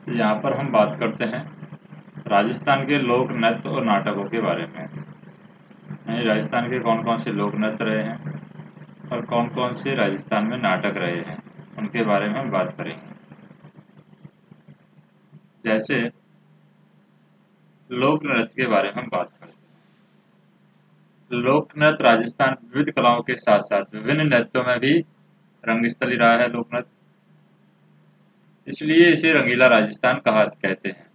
यहाँ पर हम बात करते हैं राजस्थान के लोक नृत्य और नाटकों के बारे में। यानी राजस्थान के कौन कौन से लोक नृत्य रहे हैं और कौन कौन से राजस्थान में नाटक रहे हैं, उनके बारे में हम बात करेंगे। जैसे लोक नृत्य के बारे में हम बात करते हैं। लोक नृत्य राजस्थान विविध कलाओं के साथ साथ विभिन्न नृत्यों में भी रंगस्थली रहा है लोक नृत्य, इसलिए इसे रंगीला राजस्थान कहा कहते हैं।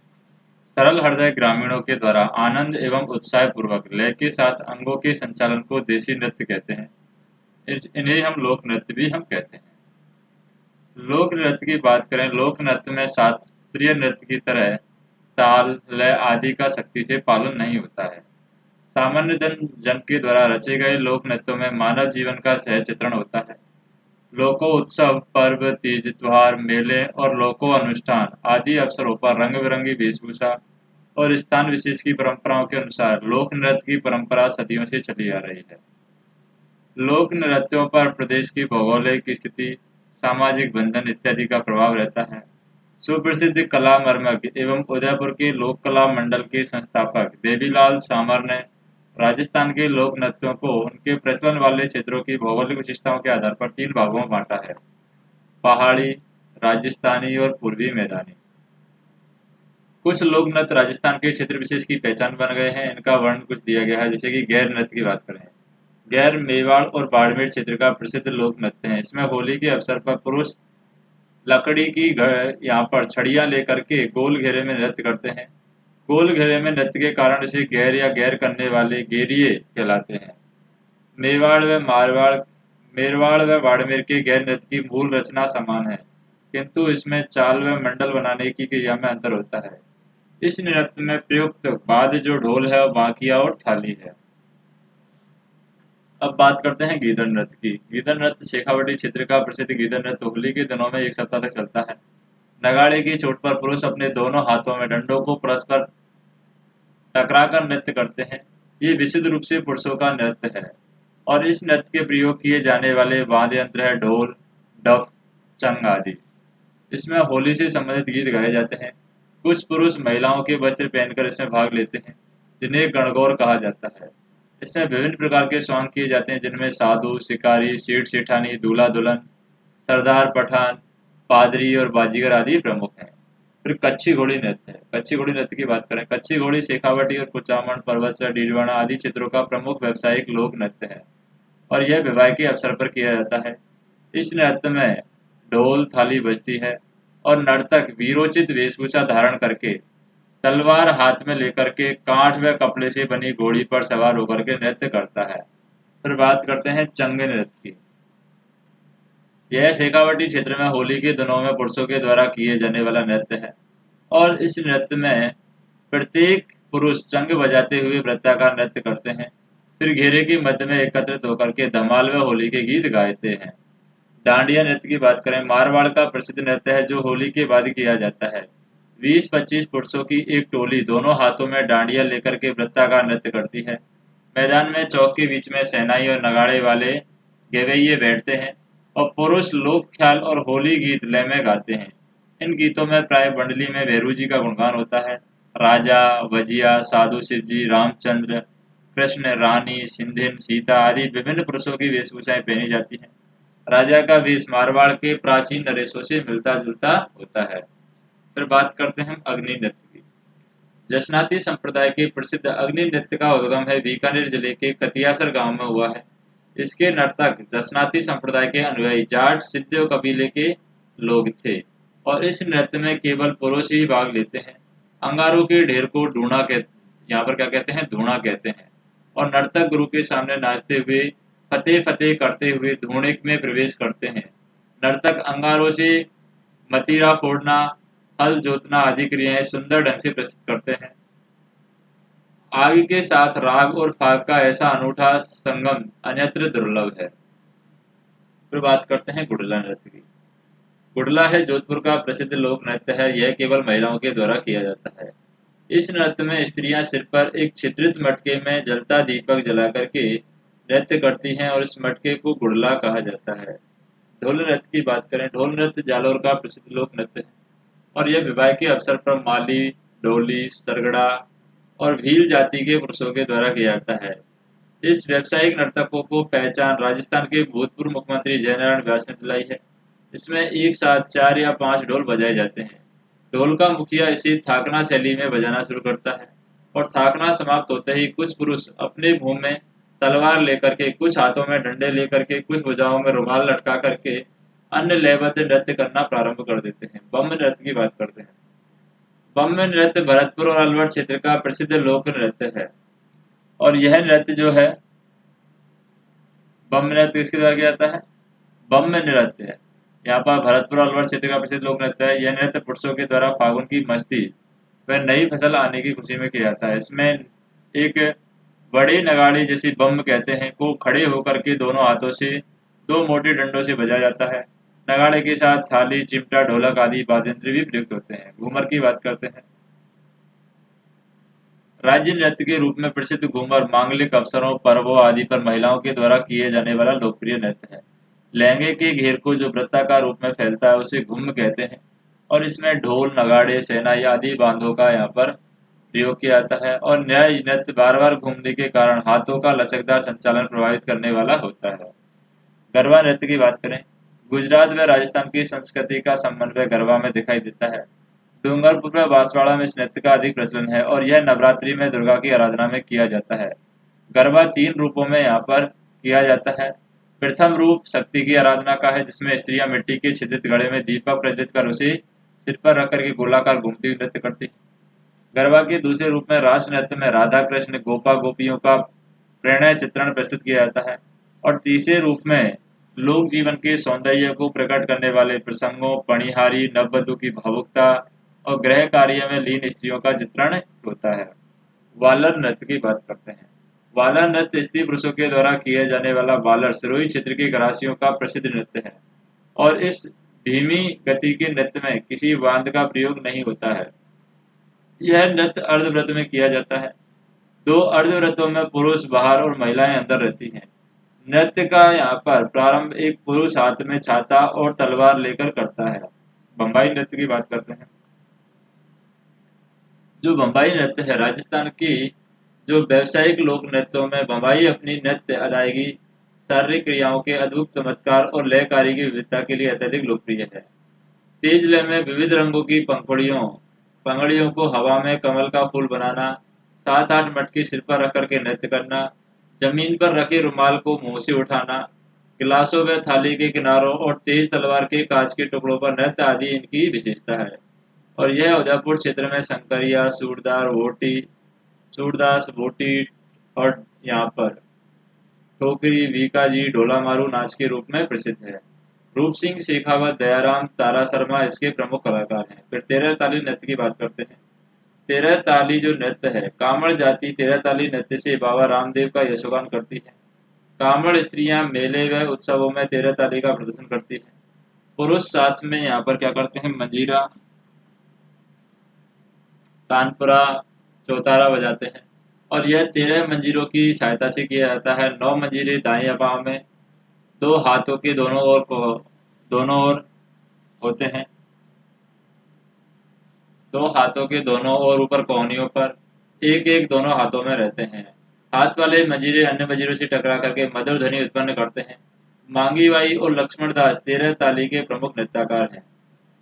सरल हृदय ग्रामीणों के द्वारा आनंद एवं उत्साह पूर्वक लय के साथ अंगों के संचालन को देसी नृत्य कहते हैं। इन्हें हम लोक नृत्य भी हम कहते हैं। लोक नृत्य की बात करें, लोक नृत्य में शास्त्रीय नृत्य की तरह ताल लय आदि का सख्ती से पालन नहीं होता है। सामान्य जन के द्वारा रचे गए लोक नृत्यों में मानव जीवन का सह चित्रण होता है। लोको उत्सव, पर्व, तीज त्योहार, मेले और लोको अनुष्ठान आदि अवसरों पर रंग बिरंगी वेशभूषा और स्थान विशेष की परंपराओं के अनुसार लोक नृत्य की परंपरा सदियों से चली आ रही है। लोक नृत्यों पर प्रदेश की भौगोलिक स्थिति, सामाजिक बंधन इत्यादि का प्रभाव रहता है। सुप्रसिद्ध कला मर्मज्ञ एवं उदयपुर के लोक कला मंडल के संस्थापक देवीलाल सामर ने राजस्थान के लोक नृत्यों को उनके प्रचलन वाले क्षेत्रों की भौगोलिक विशेषताओं के आधार पर 3 भागों में बांटा है: पहाड़ी, राजस्थानी और पूर्वी मैदानी। कुछ लोक नृत्य राजस्थान के क्षेत्र विशेष की पहचान बन गए हैं, इनका वर्णन कुछ दिया गया है। जैसे कि गैर नृत्य की बात करें, गैर मेवाड़ और बाड़मेर क्षेत्र का प्रसिद्ध लोक नृत्य है। इसमें होली के अवसर पर पुरुष लकड़ी की यहाँ पर छड़ियाँ लेकर के गोल घेरे में नृत्य करते हैं। गोल घेरे में नृत्य के कारण इसे गैर या गैर करने वाले गेरिए कहलाते हैं। मेवाड़ व मारवाड़ मेरवाड़ व बाड़मेर के गैर नृत्य की मूल रचना समान है, किंतु इसमें चाल व मंडल बनाने की क्रिया में अंतर होता है। इस नृत्य में प्रयुक्त वाद्य जो ढोल है, वो बांकिया और थाली है। अब बात करते हैं गीदड़ नृत्य की। गीदड़ नृत्य शेखावाटी क्षेत्र का प्रसिद्ध गीदड़ नृत्य होली के दिनों में 1 सप्ताह तक चलता है। नगाड़े की चोट पर पुरुष अपने दोनों हाथों में डंडों को परस्पर टकराकर नृत्य करते हैं। ये विशुद्ध रूप से पुरुषों का नृत्य है और इस नृत्य के प्रयोग किए जाने वाले वाद्य यंत्र है ढोल, डफ, चंग आदि। इसमें होली से संबंधित गीत गाए जाते हैं। कुछ पुरुष महिलाओं के वस्त्र पहनकर इसमें भाग लेते हैं, जिन्हें गणगौर कहा जाता है। इसमें विभिन्न प्रकार के सॉन्ग किए जाते हैं, जिनमें साधु, शिकारी, सेठ सेठानी, दूल्हा दुल्हन, सरदार पठान, पादरी और बाजीगर आदि प्रमुख हैं। फिर कच्छी घोड़ी नृत्य है। कच्छी घोड़ी नृत्य की बात करें, कच्छी घोड़ी शेखावाटी और कुचामन, परबतसर, डीडवाना आदि क्षेत्रों का प्रमुख व्यावसायिक लोक नृत्य है और यह विवाह के अवसर पर किया जाता है। इस नृत्य में ढोल थाली बजती है और नर्तक वीरोचित वेशभूषा धारण करके तलवार हाथ में लेकर के काठ व कपड़े से बनी घोड़ी पर सवार होकर के नृत्य करता है। फिर बात करते हैं चंग नृत्य की। यह शेखावाटी क्षेत्र में होली के दिनों में पुरुषों के द्वारा किए जाने वाला नृत्य है और इस नृत्य में प्रत्येक पुरुष चंग बजाते हुए वृत्ताकार नृत्य करते हैं। फिर घेरे के मध्य में एकत्रित होकर के धमाल व होली के गीत गाते हैं। डांडिया नृत्य की बात करें, मारवाड़ का प्रसिद्ध नृत्य है जो होली के बाद किया जाता है। 20-25 पुरुषों की एक टोली दोनों हाथों में डांडिया लेकर के वृत्ताकार नृत्य करती है। मैदान में चौक के बीच में शहनाई और नगाड़े वाले गवैये बैठते हैं और पुरुष लोक ख्याल और होली गीत लय में गाते हैं। इन गीतों में प्राय मंडली में भैरू जी का गुणगान होता है। राजा, वजिया, साधु शिवजी, रामचंद्र, कृष्ण, रानी, सिंधिन, सीता आदि विभिन्न पुरुषों की वेशभूषाएं पहनी जाती हैं। राजा का वेश मारवाड़ के प्राचीन नरेशों से मिलता जुलता होता है। फिर बात करते हैं हम अग्नि नृत्य की। जसनाती संप्रदाय के प्रसिद्ध अग्नि नृत्य का उद्गम है बीकानेर जिले के कतियासर गांव में हुआ है। इसके नर्तक जसनाती संप्रदाय के अनुयायी जाट सिद्ध कबीले के लोग थे और इस नृत्य में केवल पुरुष ही भाग लेते हैं। अंगारों के ढेर को ढूंढा यहाँ पर क्या कहते हैं, धूणा कहते हैं और नर्तक गुरु के सामने नाचते हुए फतेह फतेह करते हुए धूणे में प्रवेश करते हैं। नर्तक अंगारों से मतीरा फोड़ना, हल जोतना आदि क्रियाएं सुंदर ढंग से प्रस्तुत करते हैं। आग के साथ राग और फाग का ऐसा अनूठा संगम अन्यत्र दुर्लभ है। फिर बात करते हैं गुड़ला नृत्य की। गुड़ला है जोधपुर का प्रसिद्ध लोक नृत्य है। यह केवल महिलाओं के द्वारा किया जाता है। इस नृत्य में स्त्रियां सिर पर एक छिद्रित मटके में जलता दीपक जला करके नृत्य करती हैं और इस मटके को गुड़ला कहा जाता है। ढोल नृत्य की बात करें, ढोल नृत्य जालौर का प्रसिद्ध लोक नृत्य है। और यह विवाह के अवसर पर माली, डोली, सरगड़ा और भील जाति के पुरुषों के द्वारा किया जाता है। इस व्यावसायिक नर्तकों को पहचान राजस्थान के भूतपूर्व मुख्यमंत्री जयनारायण व्यास ने दिलाई है। इसमें एक साथ 4 या 5 ढोल बजाए जाते हैं। ढोल का मुखिया इसे थाकना शैली में बजाना शुरू करता है और थाकना समाप्त होते ही कुछ पुरुष अपने मुंह में तलवार लेकर के, कुछ हाथों में डंडे लेकर के, कुछ भुजाओं में रुमाल लटका करके अन्य लयबद्ध नृत्य करना प्रारंभ कर देते हैं। बम्ब नृत्य की बात करते हैं। बम्ब नृत्य भरतपुर और अलवर क्षेत्र का प्रसिद्ध लोक नृत्य है और यह नृत्य जो है, बम्ब नृत्य किसके द्वारा किया जाता है? बम्ब नृत्य है। यहाँ पर भरतपुर और अलवर क्षेत्र का प्रसिद्ध लोक नृत्य है। यह नृत्य पुरुषों के द्वारा फागुन की मस्ती व नई फसल आने की खुशी में किया जाता है। इसमें एक बड़े नगाड़े जिसे बम कहते हैं को खड़े होकर के दोनों हाथों से 2 मोटे डंडों से बजाया जाता है। नगाड़े के साथ थाली, चिमटा, ढोलक आदि वाद्ययंत्र भी प्रयुक्त होते हैं। घूमर की बात करते हैं। राज्य नृत्य के रूप में प्रसिद्ध घूमर मांगलिक अवसरों, पर्वों आदि पर महिलाओं के द्वारा किए जाने वाला लोकप्रिय नृत्य है। लहंगे के घेर को जो वृत्ताकार रूप में फैलता है उसे घुम कहते हैं और इसमें ढोल, नगाड़े, शहनाई आदि बांधों का यहाँ पर प्रयोग किया जाता है और यह नृत्य बार बार घूमने के कारण हाथों का लचकदार संचालन प्रभावित करने वाला होता है। गरबा नृत्य की बात करें। गुजरात व राजस्थान की संस्कृति का समन्वय गरबा में दिखाई देता है। डूंगरपुर व बांसवाड़ा में इस नृत्य का अधिक प्रचलन है और यह नवरात्रि में दुर्गा की आराधना में किया जाता है। गरबा 3 रूपों में यहाँ पर किया जाता है। प्रथम रूप शक्ति की आराधना का है, जिसमें स्त्रियां मिट्टी के छिद्रित घड़े में दीपक प्रज्वलित कर उसे सिर पर रख करके गोलाकार घूमती हुई नृत्य करती है। गरबा के दूसरे रूप में रास नृत्य में राधा कृष्ण, गोपा गोपियों का प्रणय चित्रण प्रस्तुत किया जाता है और तीसरे रूप में लोक जीवन के सौंदर्य को प्रकट करने वाले प्रसंगों, पणिहारी, नववधु की भावुकता और गृह कार्य में लीन स्त्रियों का चित्रण होता है। वालर नृत्य की बात करते हैं। वालर नृत्य स्त्री पुरुषों के द्वारा किए जाने वाला वालर सिरोही क्षेत्र के ग्रासियों का प्रसिद्ध नृत्य है और इस धीमी गति के नृत्य में किसी बांध का प्रयोग नहीं होता है। यह नृत्य अर्धव्रत में किया जाता है। 2 अर्धव्रतों में पुरुष बाहर और महिलाएं अंदर रहती हैं। नृत्य का यहाँ पर प्रारंभ एक पुरुष हाथ में छाता और तलवार लेकर करता है। बम्बाई नृत्य की बात करते हैं। जो बम्बाई नृत्य है, राजस्थान की जो व्यावसायिक लोक नृत्यों में बम्बाई अपनी नृत्य अदायगी, शारीरिक क्रियाओं के अद्भुत चमत्कार और लयकारी की विविधता के लिए अत्यधिक लोकप्रिय है। तेज लय में विविध रंगों की पंखुड़ियों को हवा में कमल का फूल बनाना, 7-8 मटके सिर पर रख करके नृत्य करना, जमीन पर रखे रुमाल को मुंह से उठाना, गिलासों व थाली के किनारों और तेज तलवार के कांच के टुकड़ों पर नृत्य आदि इनकी विशेषता है। और यह उदयपुर क्षेत्र में शंकरिया, सूरदास, भोटी और यहाँ पर ठोकरी, बीकाजी, ढोला मारू नाच के रूप में प्रसिद्ध है। रूप सिंह शेखावत, दयाराम, तारा शर्मा इसके प्रमुख कलाकार हैं। फिर 13 ताली नृत्य की बात करते हैं। 13 ताली जो नृत्य है, कामड़ जाति 13 ताली नृत्य से बाबा रामदेव का यशोगान करती है। कामड़ स्त्रियां मेले व उत्सवों में 13 ताली का प्रदर्शन करती है। पुरुष साथ में यहाँ पर क्या करते हैं? मंजीरा, तानपुरा, चौतारा बजाते हैं और यह 13 मंजीरों की सहायता से किया जाता है। 9 मंजीरे दाएं पांव में, 2 हाथों के दोनों ओर होते हैं, 2 हाथों के दोनों ओर ऊपर कोहनियों पर, एक एक दोनों हाथों में रहते हैं। हाथ वाले मंजीरे अन्य मंजीरों से टकरा करके मधुर ध्वनि उत्पन्न करते हैं। मांगी बाई और लक्ष्मण दास 13 ताली के प्रमुख नृत्यकार हैं।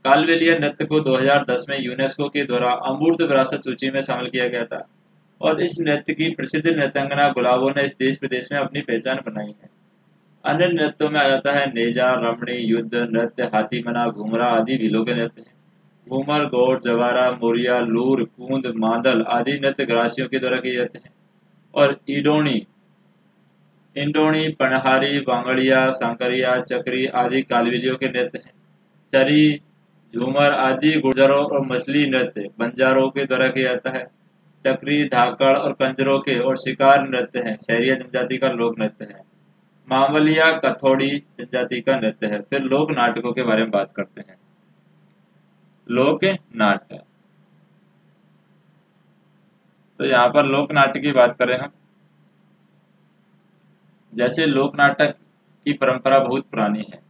कालबेलिया नृत्य को 2010 में यूनेस्को के द्वारा अमूर्त विरासत सूची में शामिल किया गया था और इस नृत्य की प्रसिद्ध नृत्यांगना गुलाबों ने इस देश प्रदेश में अपनी पहचान बनाई है। अन्य नृत्यों में आ जाता है नेजा, रमणी, युद्ध नृत्य, हाथी मना, घुमरा आदि भीलों के नृत्य हैं। घूमर, गौड़, जवारा, मोरिया, लूर, कूंद, मांदल आदि नृत्य ग्रासियों के द्वारा किए जाते हैं और इंडोणी, पनहारी, बांगड़िया, सांकरिया, चक्री आदि कालबेलियों के नृत्य हैं। चरी, झूमर आदि गुर्जरों और मछली नृत्य बंजारों के द्वारा किया जाता है। चक्री, धाकड़ और कंजरों के और शिकार नृत्य हैं। शहरिया जनजाति का लोक नृत्य है। मावलिया कथौड़ी जनजाति का नृत्य है। फिर लोक नाटकों के बारे में बात करते हैं। लोक नाट्य, तो यहाँ पर लोक नाट्य की बात करें हम, जैसे लोक नाटक की परंपरा बहुत पुरानी है।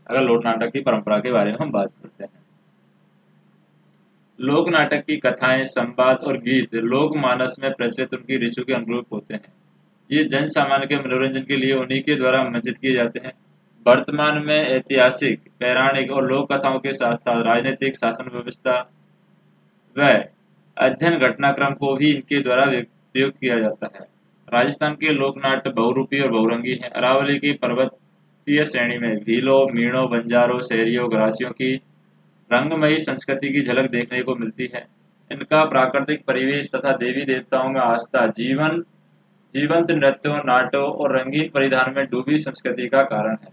अगर लोक नाटक की परंपरा के बारे में हम बात करते हैं लोक नाटक की कथाएं, संवाद और गीत लोक मानस में प्रचलित उनकी रुचि के अनुरूप होते हैं। ये जन सामान्य के मनोरंजन के लिए उन्हीं के द्वारा मंचित किए जाते हैं। वर्तमान में ऐतिहासिक, पौराणिक और लोक कथाओं के साथ साथ राजनीतिक, शासन व्यवस्था व अध्ययन घटनाक्रम को भी इनके द्वारा प्रयुक्त किया जाता है। राजस्थान के लोकनाट्य बहुरूपी और बहुरंगी हैं। अरावली की पर्वतीय श्रेणी में भीलों, मीणों, बंजारों, शहरियों, ग्रासियों की रंगमयी संस्कृति की झलक देखने को मिलती है। इनका प्राकृतिक परिवेश तथा देवी देवताओं में आस्था, जीवंत नृत्यों, नाटों और रंगीन परिधान में डूबी संस्कृति का कारण है।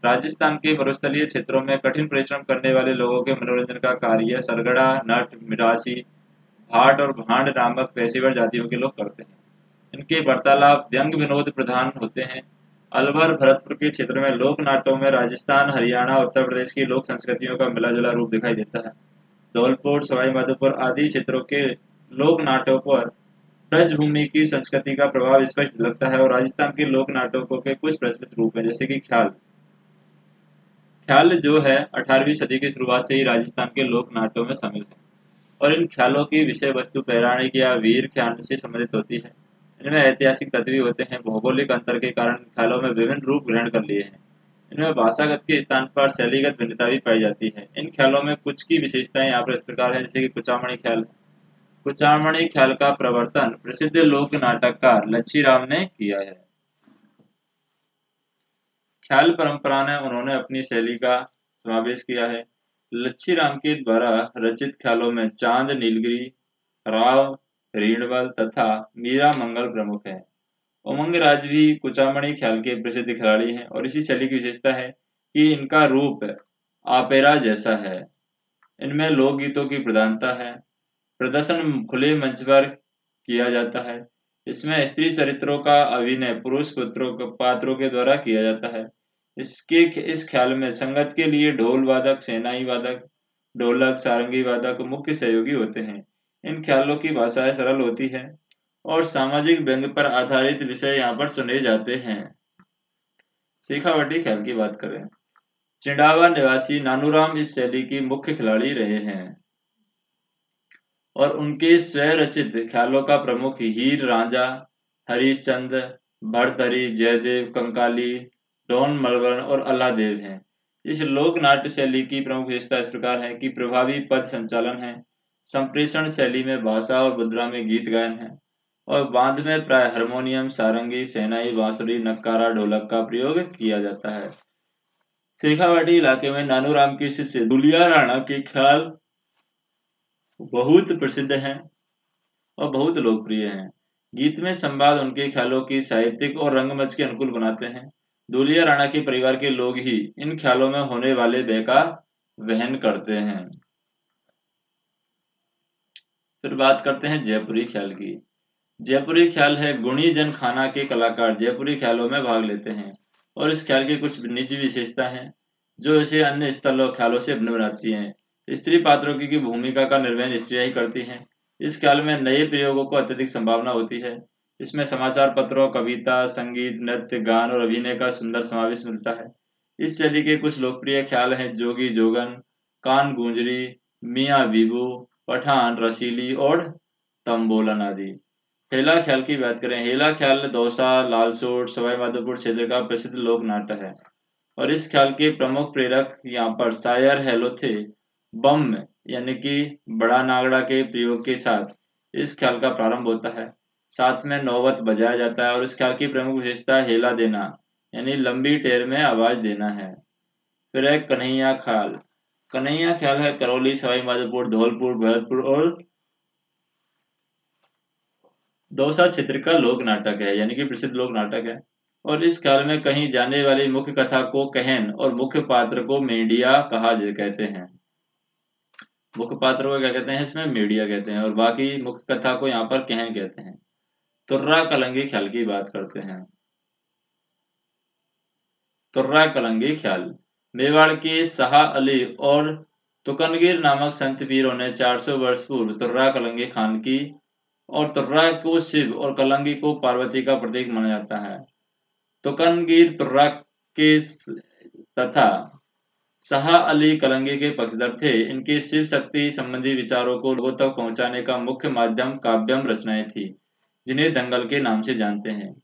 राजस्थान के मरुस्थलीय क्षेत्रों में कठिन परिश्रम करने वाले लोगों के मनोरंजन का कार्य सरगड़ा, नट, मिरासी, भाट और भांड नामक पेशेवर जातियों के लोग करते हैं। इनके वार्तालाप व्यंग विनोद प्रधान होते हैं। अलवर भरतपुर के क्षेत्र में लोक नाट्यों में राजस्थान, हरियाणा, उत्तर प्रदेश की लोक संस्कृतियों का मिला जुला रूप दिखाई देता है। धौलपुर, सवाई माधोपुर आदि क्षेत्रों के लोक नाट्यों पर ब्रजभूमि की संस्कृति का प्रभाव स्पष्ट झलकता है। और राजस्थान के लोक नाटकों के कुछ प्रचलित रूप हैं, जैसे कि ख्याल। ख्याल जो है 18वीं सदी की शुरुआत से ही राजस्थान के लोक नाट्यों में शामिल है और इन ख्यालों की विषय वस्तु पौराणिक या वीर ख्याल से संबंधित होती है। इनमें ऐतिहासिक तत्व भी होते हैं। भौगोलिक अंतर के कारण इन ख्यालों में विभिन्न रूप ग्रहण कर लिए हैं। इनमें भाषागत के स्थान पर शैलीगत भिन्नता भी पाई जाती है। इन ख्यालों में कुछ की विशेषताएं यहाँ पर इस प्रकार है, जैसे कि कुचामणी ख्याल। कुचामणी ख्याल का प्रवर्तन प्रसिद्ध लोक नाटककार लच्छी राम ने किया है। ख्याल परंपरा ने उन्होंने अपनी शैली का समावेश किया है। लच्छी राम के द्वारा रचित ख्यालों में चांद नीलगिरी, राव, रीणवल तथा मीरा मंगल प्रमुख हैं। उमंग राज भी कुचामणी ख्याल के प्रसिद्ध खिलाड़ी हैं और इसी शैली की विशेषता है कि इनका रूप आपेरा जैसा है। इनमें लोकगीतों की प्रधानता है। प्रदर्शन खुले मंच पर किया जाता है। इसमें स्त्री चरित्रों का अभिनय पुरुष पात्रों के द्वारा किया जाता है। इसके इस ख्याल में संगत के लिए ढोल वादक, सेनाई वादक, ढोलक, सारंगी वादक मुख्य सहयोगी होते हैं। इन ख्यालों की भाषाएं सरल होती है और सामाजिक व्यंग पर आधारित विषय यहाँ पर चुने जाते हैं। शेखावटी ख्याल की बात करें, चिंडावा निवासी नानूराम इस शैली की मुख्य खिलाड़ी रहे हैं और उनके स्वरचित ख्यालों का प्रमुख हीर रांझा, हरिश्चंद्र, भर्तहरि, जयदेव, कंकाली, डॉन मलबन और अल्लादेव हैं। इस लोक नाट्य शैली की प्रमुख विशेषता इस प्रकार है कि प्रभावी पद संचालन है, संप्रेषण शैली में भाषा और मुद्रा में गीत गायन है और बांध में प्राय हारमोनियम, सारंगी, शहनाई, बांसुरी, नक्कारा, ढोलक का प्रयोग किया जाता है। शेखावाटी इलाके में नानूराम के शिष्य दुलिया राणा के ख्याल बहुत प्रसिद्ध हैं और बहुत लोकप्रिय हैं। गीत में संवाद उनके ख्यालों की साहित्यिक और रंगमंच के अनुकूल बनाते हैं। दुलिया राणा के परिवार के लोग ही इन ख्यालों में होने वाले व्यय का वहन करते हैं। फिर बात करते हैं जयपुरी ख्याल की। जयपुरी ख्याल है गुणी जन खाना के कलाकार जयपुरी ख्यालों में भाग लेते हैं और इस ख्याल की कुछ निजी विशेषता हैं जो इसे अन्य स्थलों ख्यालों से भिन्न बनाती हैं। स्त्री पात्रों की भूमिका का निर्वहन स्त्रियां ही करती हैं। इस ख्याल में नए प्रयोगों को अत्यधिक संभावना होती है। इसमें समाचार पत्रों, कविता, संगीत, नृत्य, गान और अभिनय का सुंदर समावेश मिलता है। इस शैली के कुछ लोकप्रिय ख्याल हैं जोगी जोगन, कान गुंजरी, मियाँ बीबू, पठान, रसीली और तंबोलन आदि। हेला ख्याल की बात करें, हेला ख्याल दौसा, लालसोट, सवाई माधोपुर क्षेत्र का प्रसिद्ध लोक नाट्य है और इस ख्याल के प्रमुख प्रेरक यहाँ पर शायर हेलो थे। बम यानी कि बड़ा नागड़ा के प्रयोग के साथ इस ख्याल का प्रारंभ होता है। साथ में नौबत बजाया जाता है और इस ख्याल की प्रमुख विशेषता हेला देना यानी लंबी टेर में आवाज देना है। फिर है कन्हैया ख्याल। कन्हैया ख्याल है करौली, सवाई माधोपुर, धौलपुर, भरतपुर और दौसा क्षेत्र का लोक नाटक है यानी कि प्रसिद्ध लोक नाटक है और इस ख्याल में कही जाने वाली मुख्य कथा को कहन और मुख्य पात्र को मेडिया कहते हैं। मुख्य पात्र को क्या कहते हैं, इसमें मीडिया कहते हैं और बाकी मुख्य कथा को यहाँ पर कहन कहते हैं। तुर्रा कलंगी ख्याल की बात करते हैं। तुर्रा कलंगी ख्याल मेवाड़ के शाह अली और तुकनगीर नामक संत पीरों ने 400 वर्ष पूर्व तुर्रा कलंगी खान की और तुर्रा को शिव और कलंगी को पार्वती का प्रतीक माना जाता है। तुकनगीर तुर्रा के तथा शाह अली कलंगी के पक्षधर थे। इनके शिव शक्ति संबंधी विचारों को लोगों तक पहुंचाने का मुख्य माध्यम काव्यम रचनाएं थी, जिन्हें दंगल के नाम से जानते हैं।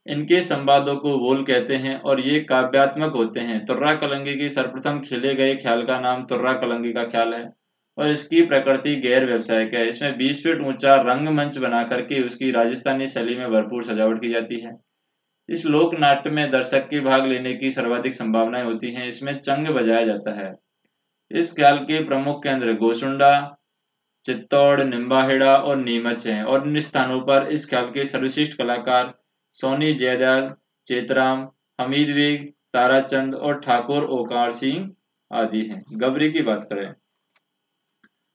इनके संवादों को बोल कहते हैं और ये काव्यात्मक होते हैं। तुर्रा कलंगी की सर्वप्रथम खेले गए ख्याल का नाम तुर्रा कलंगी का ख्याल है और इसकी प्रकृति गैर व्यावसायिक है। इसमें 20 फीट ऊंचा रंगमंच बना करके उसकी राजस्थानी शैली में भरपूर सजावट की जाती है। इस लोक नाट्य में दर्शक के भाग लेने की सर्वाधिक संभावनाएं होती हैं। इसमें चंग बजाया जाता है। इस ख्याल के प्रमुख केंद्र गोसुंडा, चित्तौड़, निम्बाहेड़ा और नीमच हैं और इन स्थानों पर इस ख्याल के सर्वश्रेष्ठ कलाकार सोनी जयदयाल, चेतराम, हमीद बेग, ताराचंद और ठाकुर ओकार सिंह आदि हैं। गबरी की बात करें,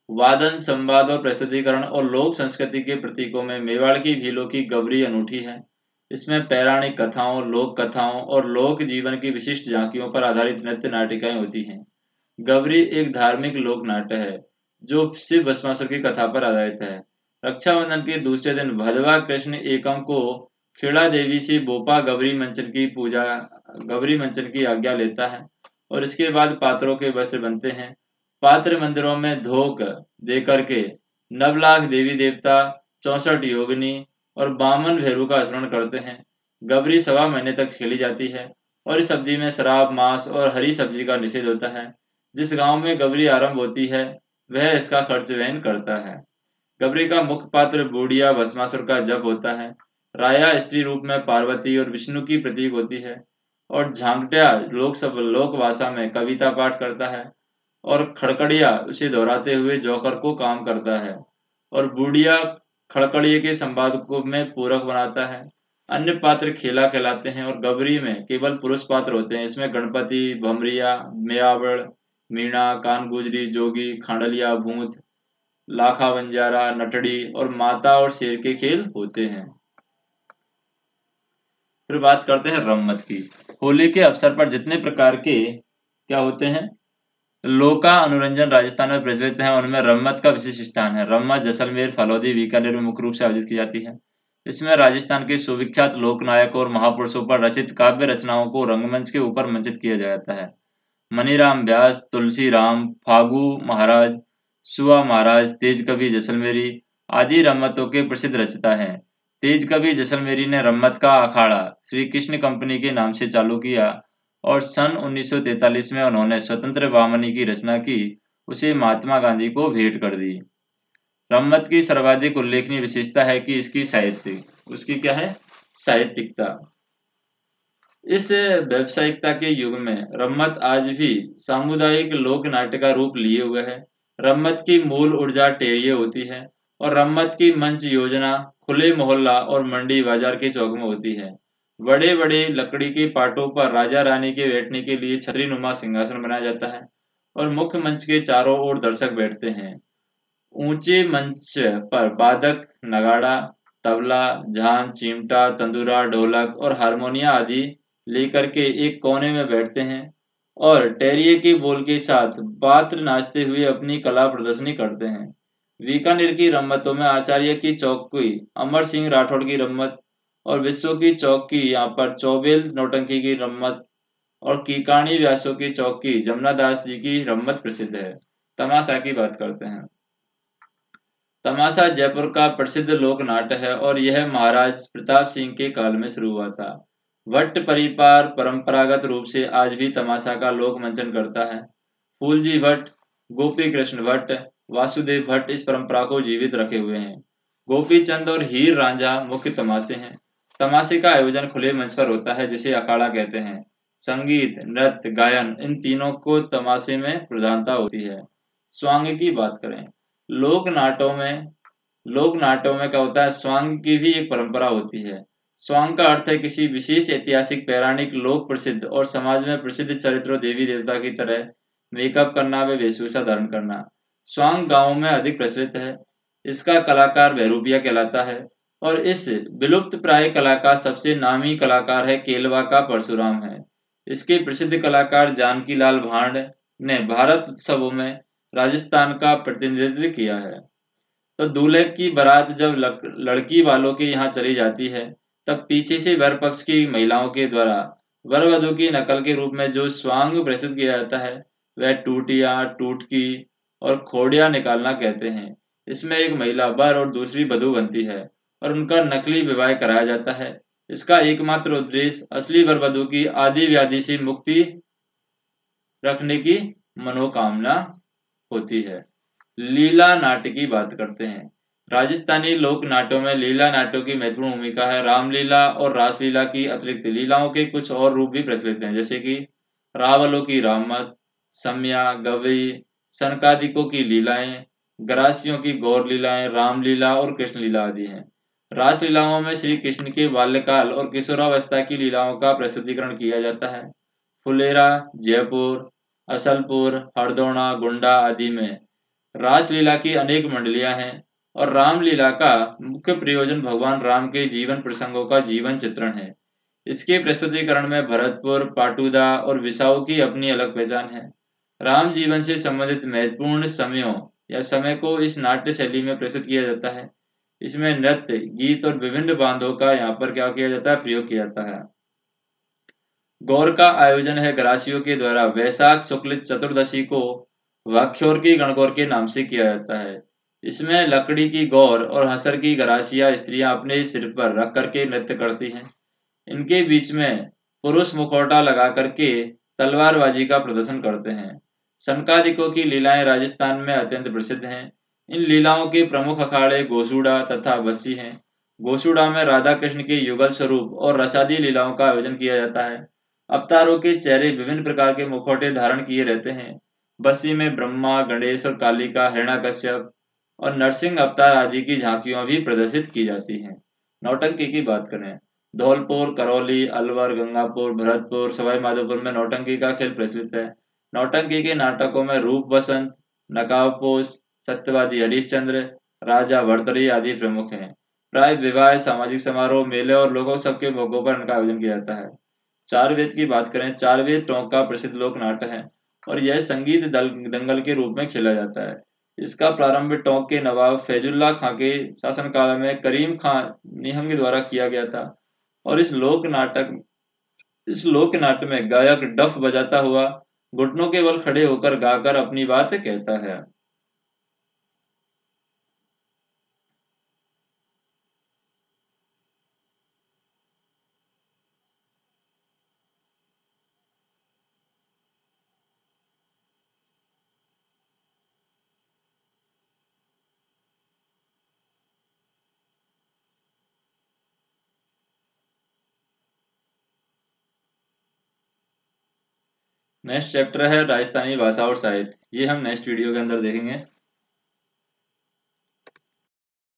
वादन, संवाद और प्रस्तुतिकरण और लोक संस्कृति के प्रतीकों में मेवाड़ की भीलों की गबरी अनूठी है। इसमें पौराणिक कथाओं, लोक कथाओं और लोक जीवन की विशिष्ट झांकियों पर आधारित नृत्य नाटिकाएं होती हैं। गबरी एक धार्मिक लोक नाट्य है जो शिव भस्मासुर की कथा पर आधारित है। रक्षाबंधन के दूसरे दिन भदवा कृष्ण एकम को खेड़ा देवी से बोपा गबरी मंचन की आज्ञा लेता है और इसके बाद पात्रों के वस्त्र बनते हैं। पात्र मंदिरों में धोक दे करके नवलाख देवी देवता, 64 योगिनी और 52 भैरू का स्मरण करते हैं। गबरी 1.25 महीने तक खेली जाती है और इस अवधि में शराब, मांस और हरी सब्जी का निषेध होता है। जिस गांव में गबरी आरंभ होती है वह इसका खर्च वहन करता है। गबरी का मुख्य पात्र बूढ़िया भस्मासुर का जप होता है। राया स्त्री रूप में पार्वती और विष्णु की प्रतीक होती है और झांकटिया लोक भाषा में कविता पाठ करता है और खड़कड़िया उसे दोहराते हुए जोकर को काम करता है और बूढ़िया खड़कड़िए के संवाद को में पूरक बनाता है। अन्य पात्र खेला कहलाते हैं और गबरी में केवल पुरुष पात्र होते हैं। इसमें गणपति, भमरिया, मेयावड़, मीणा, कान गुजरी, जोगी, खांडलिया, भूत, लाखा बंजारा, नटड़ी और माता और शेर के खेल होते हैं। फिर बात करते हैं रम्मत की। होली के अवसर पर जितने प्रकार के क्या होते हैं लोका अनुरंजन राजस्थान में प्रचलित हैं, उनमें रम्मत का विशेष स्थान है। रम्मत जैसलमेर, फलौदी, बीकानेर में मुख्य रूप से आयोजित की जाती है। इसमें राजस्थान के सुविख्यात लोक नायकों और महापुरुषों पर रचित काव्य रचनाओं को रंगमंच के ऊपर मंचित किया जाता है। मनीराम व्यास, तुलसी राम, फागू महाराज, सुआ महाराज, तेज कवि जैसलमेरी आदि रम्मतों के प्रसिद्ध रचयिता हैं। तेज कवि जैसलमेरी ने रम्मत का अखाड़ा श्री कृष्ण कंपनी के नाम से चालू किया और सन 1943 में उन्होंने स्वतंत्र वामनी की रचना की, उसे महात्मा गांधी को भेंट कर दी। रम्मत की सर्वाधिक उल्लेखनीय विशेषता है कि इसकी साहित्य उसकी क्या है साहित्यिकता। इस व्यावसायिकता के युग में रम्मत आज भी सामुदायिक लोक नाट्य का रूप लिए हुए है। रम्मत की मूल ऊर्जा टेरिये होती है और रम्मत की मंच योजना खुले मोहल्ला और मंडी बाजार के चौक में होती है। बड़े बड़े लकड़ी के पाटों पर राजा रानी के बैठने के लिए छतरी नुमा सिंहासन बनाया जाता है और मुख्य मंच के चारों ओर दर्शक बैठते हैं। ऊंचे मंच पर वादक नगाड़ा, तबला, झांझ, चिमटा, तंदूरा, ढोलक और हारमोनिया आदि लेकर के एक कोने में बैठते हैं और टेरिये के बोल के साथ पात्र नाचते हुए अपनी कला प्रदर्शनी करते हैं। बीकानेर की रम्मतों में आचार्य की चौकी, अमर सिंह राठौड़ की रम्मत और विश्व की चौकी यहाँ पर चौबेल नौटंकी की रम्मत और कीकाणी व्यासों की चौकी जमुना दास जी की रम्मत प्रसिद्ध है। तमाशा की बात करते हैं। तमाशा जयपुर का प्रसिद्ध लोक नाट्य है और यह महाराज प्रताप सिंह के काल में शुरू हुआ था। भट्ट परिवार परंपरागत रूप से आज भी तमाशा का लोक मंचन करता है। फूलजी भट्ट, गोपी कृष्ण भट्ट, वासुदेव भट्ट इस परंपरा को जीवित रखे हुए हैं। गोपी चंद और हीर रांझा मुख्य तमाशे हैं। तमाशे का आयोजन खुले मंच पर होता है जिसे अखाड़ा कहते हैं। संगीत, नृत्य, गायन इन तीनों को तमाशे में प्रधानता होती है। स्वांग की बात करें, लोक नाट्यों में क्या होता है स्वांग की भी एक परंपरा होती है। स्वांग का अर्थ है किसी विशेष ऐतिहासिक, पौराणिक, लोक प्रसिद्ध और समाज में प्रसिद्ध चरित्रों, देवी देवता की तरह मेकअप करना व वेशभूषा धारण करना। स्वांग गांवों में अधिक प्रचलित है। इसका कलाकार बहरूपिया कहलाता है और इस विलुप्त प्राय कला का सबसे नामी कलाकार है केलवा का परशुराम है। इसके प्रसिद्ध कलाकार जानकी लाल भांड ने भारत उत्सवों में राजस्थान का प्रतिनिधित्व किया है। तो दूल्हे की बारात जब लड़की वालों के यहाँ चली जाती है तब पीछे से वर पक्ष की महिलाओं के द्वारा वर वधु की नकल के रूप में जो स्वांग प्रस्तुत किया जाता है वह टूटिया, टूटकी और खोड़िया निकालना कहते हैं। इसमें एक महिला वर और दूसरी वधू बनती है और उनका नकली विवाह कराया जाता है। इसका एकमात्र उद्देश्य असली वर वधू की आदि व्याधि से मुक्ति रखने की मनोकामना होती है। लीला नाट्य की बात करते हैं। राजस्थानी लोक नाट्यों में लीला नाट्यों की महत्वपूर्ण भूमिका है। रामलीला और रासलीला की अतिरिक्त लीलाओं के कुछ और रूप भी प्रचलित हैं, जैसे कि रावलों की राममत, सम्या, गवई, सनकादिकों की लीलाएं, गरासियों की गौर लीलाएं, रामलीला और कृष्ण लीला आदि हैं। रासलीलाओं में श्री कृष्ण के बाल्यकाल और किशोरावस्था की लीलाओं का प्रस्तुतिकरण किया जाता है। फुलेरा, जयपुर, असलपुर, हरदौना, गोंडा आदि में रासलीला की अनेक मंडलियां हैं और रामलीला का मुख्य प्रयोजन भगवान राम के जीवन प्रसंगों का जीवन चित्रण है। इसके प्रस्तुतिकरण में भरतपुर, पाटुदा और विसाऊ की अपनी अलग पहचान है। राम जीवन से संबंधित महत्वपूर्ण समयों या समय को इस नाट्य शैली में प्रस्तुत किया जाता है। इसमें नृत्य, गीत और विभिन्न बांधों का यहाँ पर क्या किया जाता है, प्रयोग किया जाता है। गौर का आयोजन है ग्रासियों के द्वारा वैशाख शुक्ल चतुर्दशी को वाख्योर की गणगौर के नाम से किया जाता है। इसमें लकड़ी की गौर और हंसर की गरासिया स्त्रियां अपने सिर पर रख करके नृत्य करती हैं। इनके बीच में पुरुष मुखौटा लगा करके तलवारबाजी का प्रदर्शन करते हैं। सनकादिकों की लीलाएं राजस्थान में अत्यंत प्रसिद्ध हैं। इन लीलाओं के प्रमुख अखाड़े गोसूड़ा तथा बस्सी हैं। गोसूड़ा में राधा कृष्ण के युगल स्वरूप और रसादी लीलाओं का आयोजन किया जाता है। अवतारों के चेहरे विभिन्न प्रकार के मुखौटे धारण किए रहते हैं। बस्सी में ब्रह्मा, गणेश और कालिका, हिरण्याकश्यप और नरसिंह अवतार आदि की झांकियां भी प्रदर्शित की जाती हैं। नौटंकी की बात करें, धौलपुर, करौली, अलवर, गंगापुर, भरतपुर, सवाई माधोपुर में नौटंकी का खेल प्रचलित है। नौटंकी के नाटकों में रूप बसंत, नकाबपोश, सत्यवादी हरिश्चंद्र, राजा भर्तरी आदि प्रमुख हैं। प्राय विवाह, सामाजिक समारोह, मेले और लोकोत्सव के मौकों पर इनका आयोजन किया जाता है। चार वेद की बात करें, चार वेद टोंक का प्रसिद्ध लोक नाट्य है और यह संगीत दंगल के रूप में खेला जाता है। इसका प्रारंभ टोंक के नवाब फैजुल्ला खां के शासनकाल में करीम खान निहंग द्वारा किया गया था और इस लोक नाट्य में गायक डफ बजाता हुआ घुटनों के बल खड़े होकर गाकर अपनी बात कहता है। नेक्स्ट चैप्टर है राजस्थानी भाषा और साहित्य। ये हम नेक्स्ट वीडियो के अंदर देखेंगे।